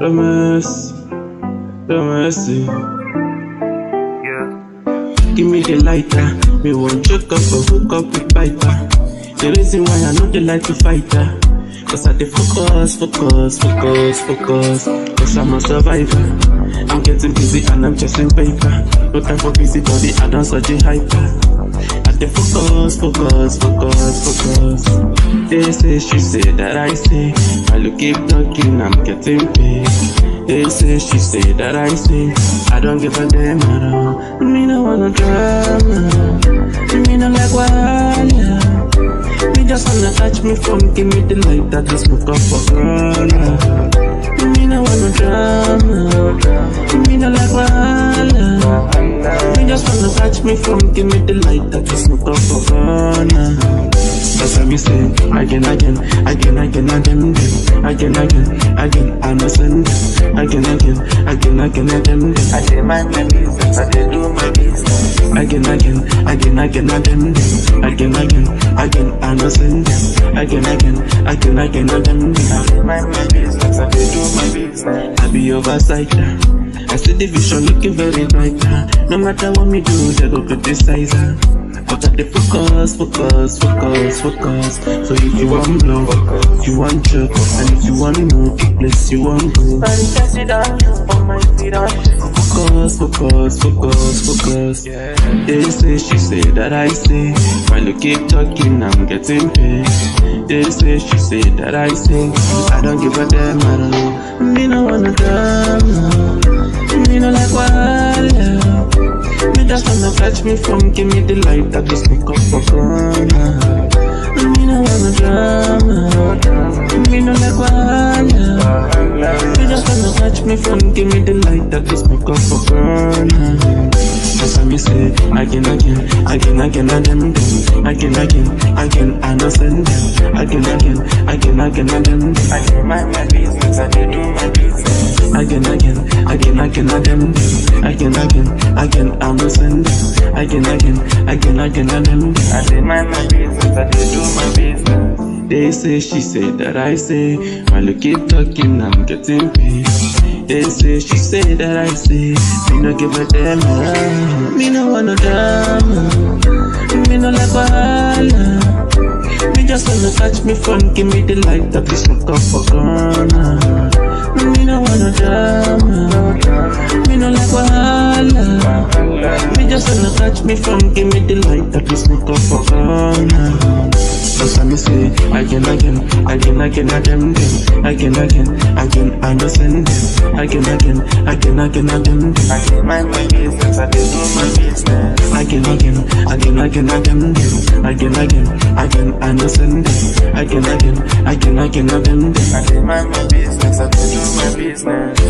Promise, mercy. Give me the lighter, me won't choke up or hook up with biter. The reason why I know they like to fight her, cause I dey focus, cause I'm a survivor. I'm getting busy and I'm chasing paper. No time for busy body, I don't such a hyper. I dey focus. They say, she say that I say, while you keep talking, I'm getting paid. They say, she say that I say, I don't give a damn at all. Me no wanna drama, me no like wahala. Me just wanna touch me phone, give me the light that just smoke up for corona. Me no wanna drama, me no like wahala. Me just wanna touch me phone, give me the light that just smoke up for corona. That's how we say, again, I know send them. Again, I dey mind my business, I dey do my business. Again, I know send them. Again, I dey mind my business, I dey do my business. I be oversighter, I see the vision looking very bright. No matter what me do, they go criticize her. But I dey focus. So if you want blow, if you want joke, and if you want know the place you want go, focus. They say, she say that I say, while you keep talking, I'm getting paid. They say, she say that I say, I don't give a damn at all. Me no wanna drama, me no like wahala. Me just wanna catch me phone, give me the light that just smoke up for corona. Me no wanna drama, me no like wahala. Me just wanna catch me phone, give me the light that just smoke up for corona. That's how me say, again, I know send them. Again, I dey mind my business, I dey do my business. Again, I know send them. Again, I dey mind my business, I dey do my business. They say, she say that I say, while you keep talking, I'm getting paid. They say, she say that I say, me no give a damn. Me no wanna drama, me no like wahala. Me just wanna touch me phone, give me the light that is smoke up for corona. Me no wanna drama, me no like wahala. Me just wanna touch me phone, give me the light that is smoke up for corona. That's how me say, again, I know send them. Again, I dey mind my business, I dey do my business. Again, I know send them. Again, I dey mind my business, I dey do my business.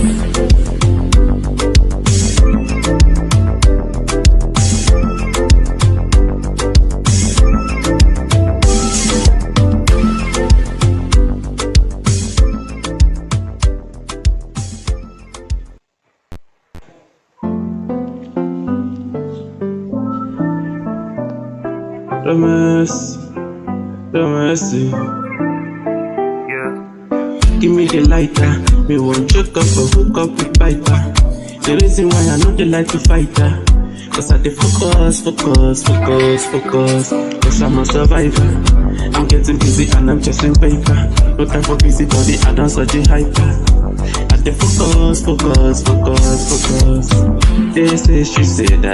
Mercy. Give me the lighter, me won't choke up or hook up with biter. The reason why I know they like to fight her, cause I dey focus, cause I'm a survivor. I'm getting busy and I'm chasing paper. No time for busy body, I don't such a hyper. I dey focus. They say, she say that